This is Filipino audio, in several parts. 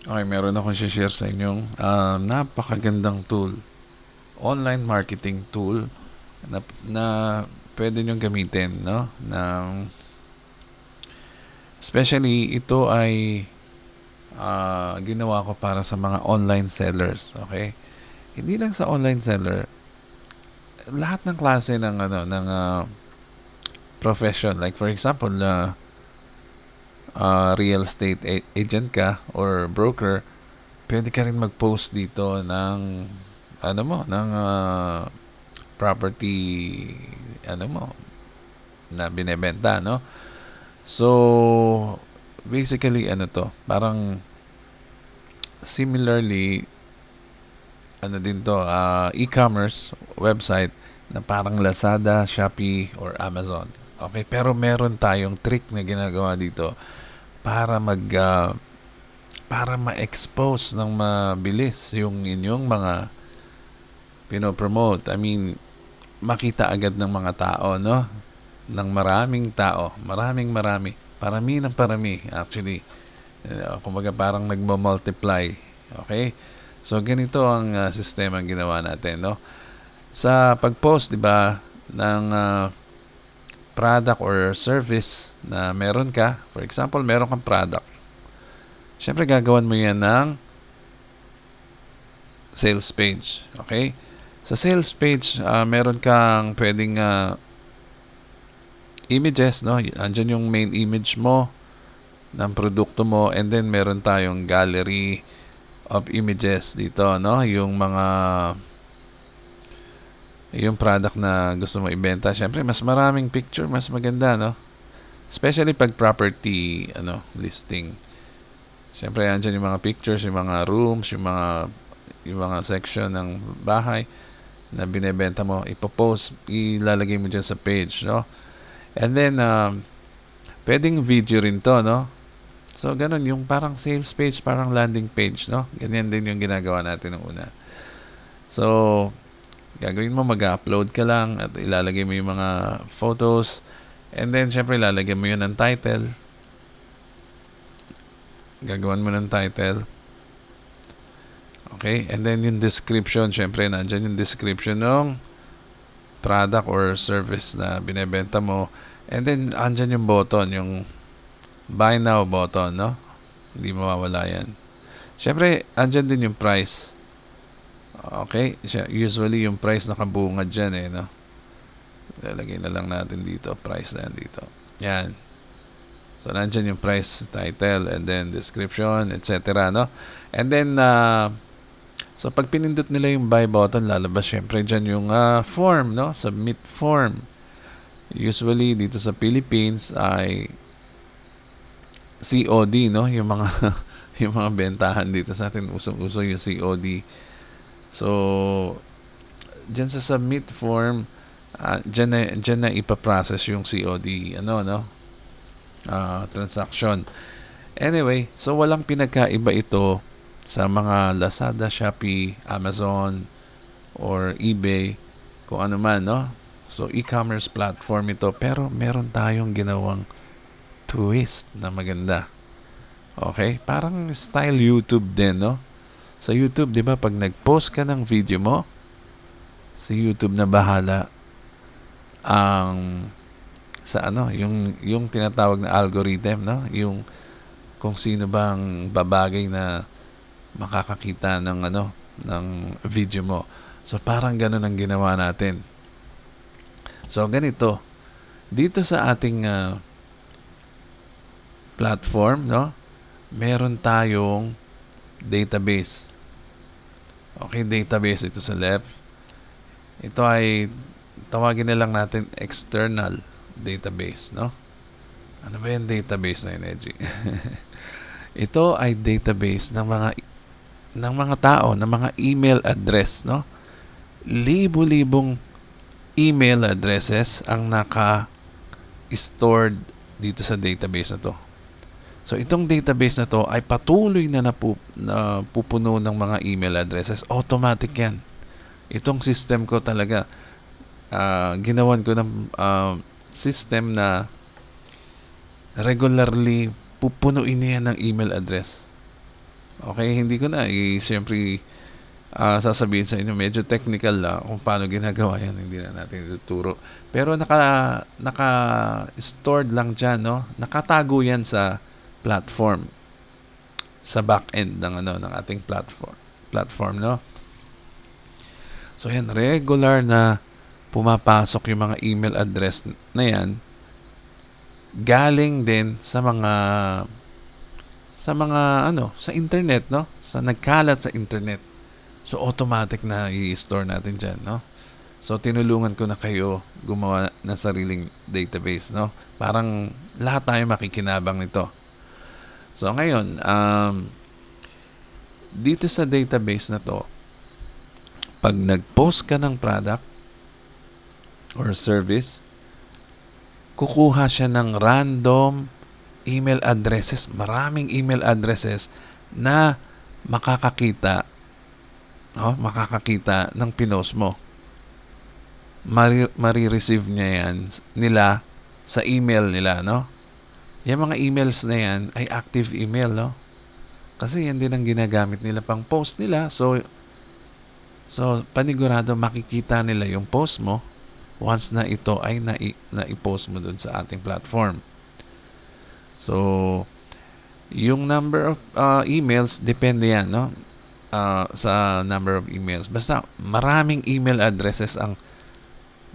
Okay, meron akong share sa inyong napakagandang tool. Online marketing tool na pwede nyong gamitin, no? Especially, ito ay ginawa ko para sa mga online sellers, okay? Hindi lang sa online seller, lahat ng klase ng profession. Like for example, real estate agent ka or broker, pwede ka rin mag-post dito ng property mo na binebenta, no? So basically parang similarly din to, e-commerce website na parang Lazada, Shopee or Amazon. Okay, pero meron tayong trick na ginagawa dito para para ma-expose ng mabilis yung inyong mga pinopromote. I mean, makita agad ng mga tao, no? Ng maraming tao. Marami. Parami ng parami, actually. Kumbaga parang nagmo-multiply. Okay? So, ganito ang sistema ang ginawa natin, no? Sa pag-post, di ba, ng product or service na meron ka. For example, meron kang product. Siyempre, gagawan mo yan ng sales page. Okay? Sa sales page, meron kang pwedeng images, no? Andyan yung main image mo ng produkto mo, and then meron tayong gallery of images dito, no? Yung product na gusto mo ibenta. Siyempre, mas maraming picture, mas maganda, no? Especially pag property listing. Siyempre, andyan yung mga pictures, yung mga rooms, yung mga section ng bahay na binebenta mo, ipopost, ilalagay mo dyan sa page, no? And then, pwedeng video rin to, no? So, ganun, yung parang sales page, parang landing page, no? Ganyan din yung ginagawa natin ng una. So, gagawin mo, mag-upload ka lang at ilalagay mo yung mga photos. And then, syempre, ilalagay mo yun ng title. Gagawan mo ng title. Okay? And then, yung description, syempre, nandyan yung description ng product or service na binebenta mo. And then, andyan yung button, yung buy now button, no? Hindi mawawala yan. Syempre, andyan din yung price. Okay? Usually, yung price nakabungad dyan, no? Lalagay na lang natin dito. Price na yan dito. Yan. So, nandyan yung price, title, and then description, etc., no? And then, so, pag pinindot nila yung buy button, lalabas syempre dyan yung form, no? Submit form. Usually, dito sa Philippines ay COD, no? Yung mga yung mga bentahan dito sa atin, usong-uso yung COD. So, dyan sa submit form, dyan na ipaprocess yung COD, transaction. Anyway, so walang pinagkaiba ito sa mga Lazada, Shopee, Amazon, or eBay, kung ano man, no? So, e-commerce platform ito, pero meron tayong ginawang twist na maganda. Okay? Parang style YouTube din, no? Sa YouTube, di ba, pag nag-post ka ng video mo, si YouTube na bahala yung tinatawag na algorithm, no? Yung kung sino bang babagay na makakakita ng video mo. So, parang ganun ang ginawa natin. So, ganito. Dito sa ating platform, no? Meron tayong database. Okay, database ito sa left. Ito ay tawagin na lang natin external database, no? Ano ba yung database na yun, Edgy? Ito ay database ng mga tao, ng mga email address, no? Libo-libong email addresses ang naka-stored dito sa database na to. So, itong database na to ay patuloy na napupuno ng mga email addresses. Automatic yan. Itong system ko talaga, ginawan ko ng system na regularly pupunuin niya ng email address. Okay, hindi ko na siyempre sasabihin sa inyo, medyo technical lang kung paano ginagawa yan, hindi na natin ituturo. Pero naka-stored lang dyan, no? Nakatago yan sa platform, sa back-end ng ating platform, no? So yan, regular na pumapasok yung mga email address na yan, galing din sa internet, no? Sa nagkalat sa internet. So automatic na i-store natin diyan, no? So tinulungan ko na kayo gumawa ng sariling database, no? Parang lahat tayo makikinabang nito. So ngayon, dito sa database na to, pag nag-post ka ng product or service, kukuha siya ng random email addresses, maraming email addresses na makakakita ng pinost mo. Mari-receive niya yan nila sa email nila, no? Yung mga emails na yan ay active email, no? Kasi yan din ang ginagamit nila pang post nila. So panigurado makikita nila yung post mo once na ito ay na-post mo dun sa ating platform. So, yung number of emails, depende yan, no? Sa number of emails. Basta maraming email addresses ang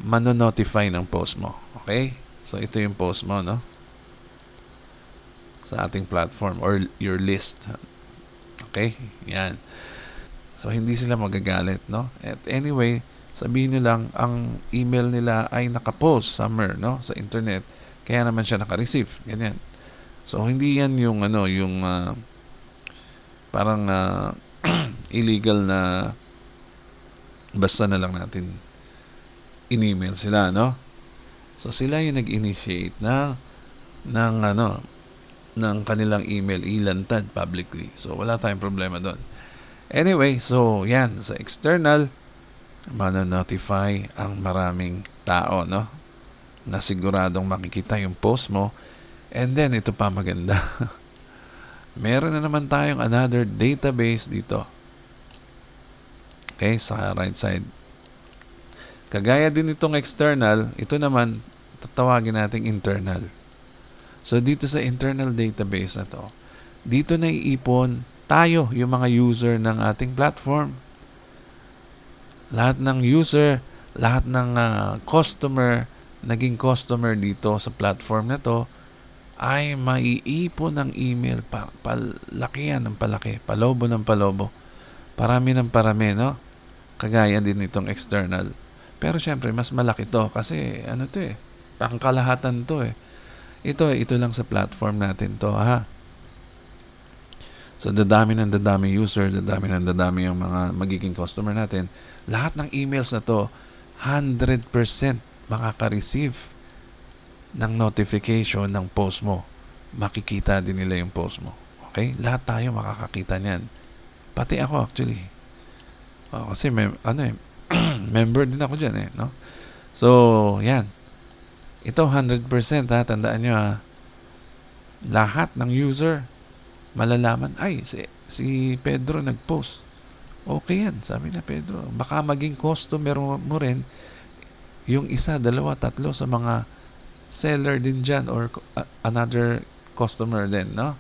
mano-notify ng post mo. Okay? So, ito yung post mo, no? Sa ating platform or your list. Okay? Yan. So, hindi sila magagalit, no? At anyway, sabihin nyo lang, ang email nila ay nakapost somewhere, no? Sa internet. Kaya naman siya naka-receive. Ganyan. So, hindi yan yung parang illegal na basta na lang natin in-email sila, no? So, sila yung nag-initiate ng kanilang email ilantad publicly. So, wala tayong problema doon. Anyway, so, yan. Sa external, mano-notify ang maraming tao, no? Na siguradong makikita yung post mo. And then, ito pa maganda. Meron na naman tayong another database dito. Okay, sa right side. Kagaya din itong external, ito naman, tatawagin nating internal. So, dito sa internal database na to, dito na iipon tayo, yung mga user ng ating platform. Lahat ng user, lahat ng naging customer dito sa platform na to, ay maiipon ng email palaki yan ng palaki, palobo ng palobo, parami ng parami, no? Kagaya din itong external. Pero syempre, mas malaki to kasi pangkalahatan to eh. Ito lang sa platform natin to, ha? So, dadami user, dadami yung mga magiging customer natin. Lahat ng emails na to, 100% makaka-receive ng notification ng post mo. Makikita din nila yung post mo. Okay? Lahat tayo makakakita niyan. Pati ako actually. Kasi member din ako dyan, no? So, yan. Ito 100%, ha? Tandaan nyo, ha? Lahat ng user malalaman, ay, si Pedro nag-post. Okay yan, sabi na Pedro. Baka maging customer mo rin yung isa, dalawa, tatlo sa mga seller din dyan or another customer din, no?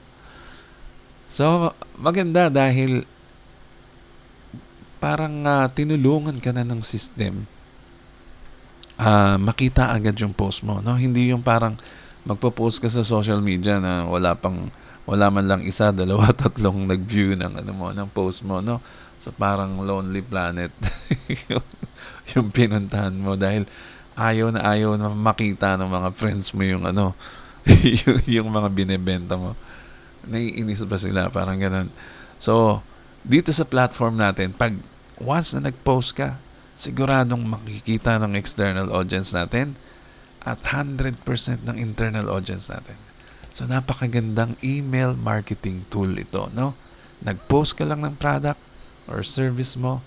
So, maganda dahil parang tinulungan ka na ng system makita agad yung post mo, no? Hindi yung parang magpo-post ka sa social media na wala man lang isa, dalawa, tatlong nag-view ng post mo, no? So, parang Lonely Planet yung pinuntahan mo dahil ayaw na makita ng mga friends mo yung yung mga binebenta mo. Naiinis ba sila? Parang ganun. So, dito sa platform natin, pag once na nag-post ka, siguradong makikita ng external audience natin at 100% ng internal audience natin. So, napakagandang email marketing tool ito, no? Nag-post ka lang ng product or service mo,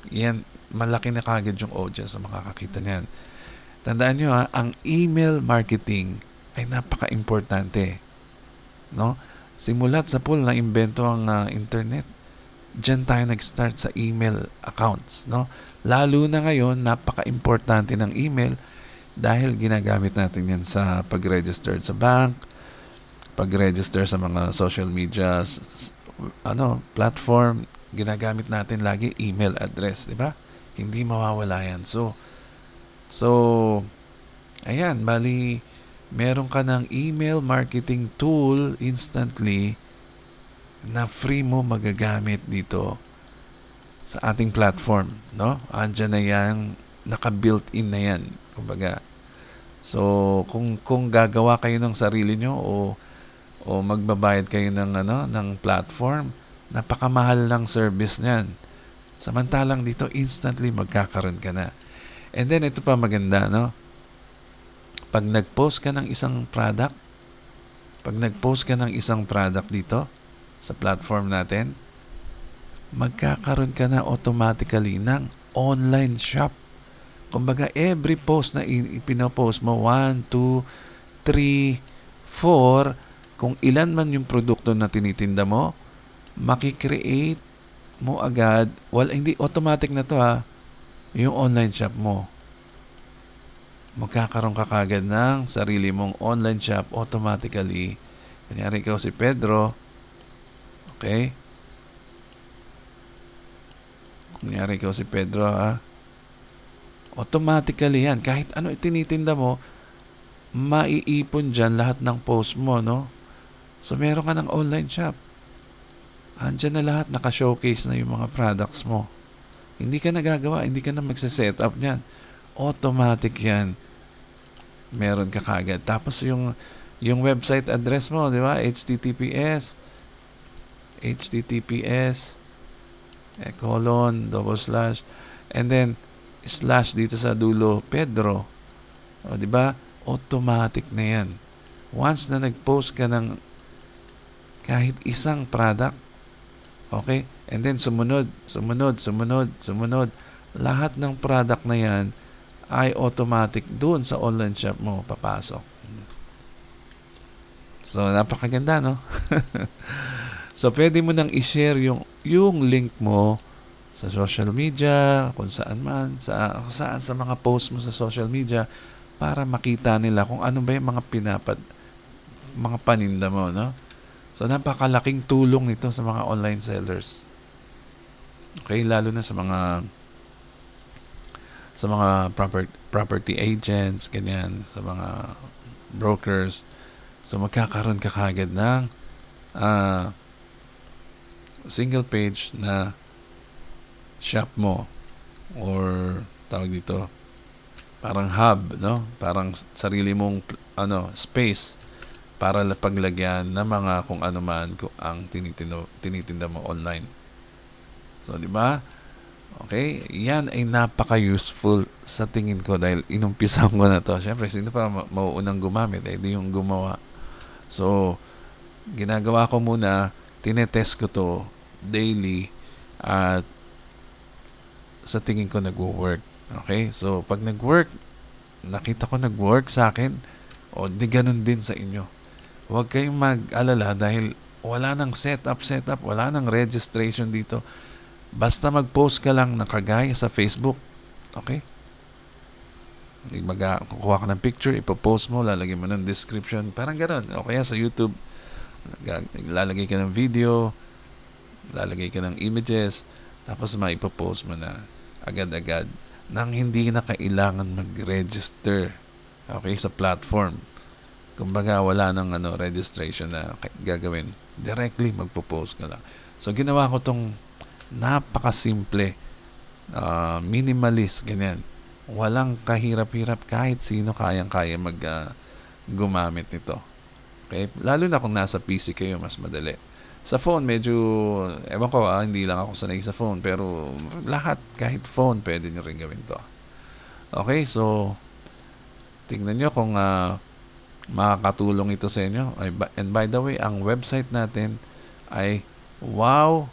yan, malaki na kagad yung audience na makakakita niyan. Tandaan nyo, ang email marketing ay napaka-importante, no? Simulat sa pool na imbento ang internet. Diyan tayo nag-start sa email accounts, no? Lalo na ngayon, napaka-importante ng email dahil ginagamit natin yan sa pag-register sa bank, pag-register sa mga social media platform. Ginagamit natin lagi email address, di ba? Hindi mawawala yan. So ayan, bali meron ka ng email marketing tool instantly na free mo magagamit dito sa ating platform, no? Andiyan na yan, naka-built-in na yan, kumbaga. So, kung gagawa kayo ng sarili nyo o magbabayad kayo ng platform, napakamahal ng service niyan. Samantalang dito, instantly magkakaroon ka na. And then, ito pa maganda, no? Pag nag-post ka ng isang product dito sa platform natin, magkakaroon ka na automatically ng online shop. Kumbaga, every post na ipinopost mo, 1, 2, 3, 4, kung ilan man yung produkto na tinitinda mo, makikreate mo agad, hindi automatic na to yung online shop mo. Magkakaroon ka kagad ng sarili mong online shop automatically. Kunyari ikaw si Pedro, okay? Kunyari ikaw si Pedro, automatically yan. Kahit ano itinitinda mo, maiipon dyan lahat ng post mo, no? So, meron ka ng online shop. Andyan na lahat, naka-showcase na yung mga products mo. Hindi ka nagagawa, hindi ka na magsa-set up niyan. Automatic yan. Meron ka kagad. Tapos yung website address mo, di ba? https and then slash dito sa dulo Pedro. O, di ba? Automatic na yan. Once na nag-post ka ng kahit isang product, okay? And then sumunod. Lahat ng product na yan ay automatic doon sa online shop mo papasok. So, napakaganda, no? So, pwede mo nang i-share yung link mo sa social media, kung saan man, sa mga post mo sa social media para makita nila kung ano ba yung mga paninda mo, no? So, napakalaking tulong nito sa mga online sellers. Okay, lalo na sa mga property agents, ganyan, sa mga brokers. So, magkakaroon ka kagad ng single page na shop mo or tawag dito parang hub, no? Parang sarili mong space para paglagyan ng mga kung ano man ang tinitinda mo online. So, di ba? Okay? Yan ay napaka-useful sa tingin ko dahil inumpisan ko na to. Siyempre, sino pa mauunang gumamit? Di yung gumawa. So, ginagawa ko muna, tinetest ko to daily at sa tingin ko nag-work. Okay? So, pag nag-work, nakita ko nag-work sa akin, di ganun din sa inyo. Huwag kayong mag-alala dahil wala nang setup, wala nang registration dito. Basta mag-post ka lang na kagaya sa Facebook. Okay? Kukuha ka ng picture, ipopost mo, lalagay mo ng description. Parang gano'n. O kaya sa YouTube, lalagay ka ng video, lalagay ka ng images, tapos maipopost mo na agad-agad nang hindi na kailangan mag-register. Okay? Sa platform. Kumbaga, wala nang registration na gagawin. Directly magpo-post ka lang. So, ginawa ko tong napakasimple, minimalist, ganyan. Walang kahirap-hirap, kahit sino kayang-kaya gumamit nito. Okay? Lalo na kung nasa PC kayo, mas madali. Sa phone, medyo, ewan ko, hindi lang ako sanay sa phone, pero lahat, kahit phone, pwede nyo rin gawin to. Okay, so, tingnan nyo kung makakatulong ito sa inyo. And by the way, ang website natin ay wow.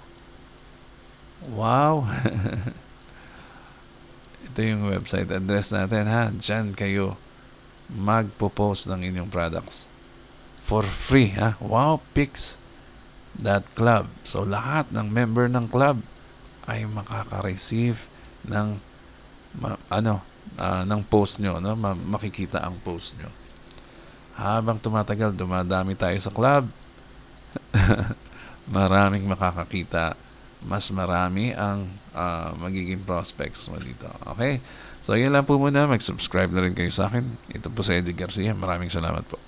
Ito yung website address natin, ha. Diyan kayo magpo-post ng inyong products for free, ha. Wowpix.com. that club. So, lahat ng member ng club ay makaka-receive ng ng post nyo, no? Makikita ang post nyo. Habang tumatagal, dumadami tayo sa club, maraming makakakita, mas marami ang magiging prospects mo dito. Okay? So, yun lang po muna. Mag-subscribe na rin kayo sa akin. Ito po si Eddie Garcia. Maraming salamat po.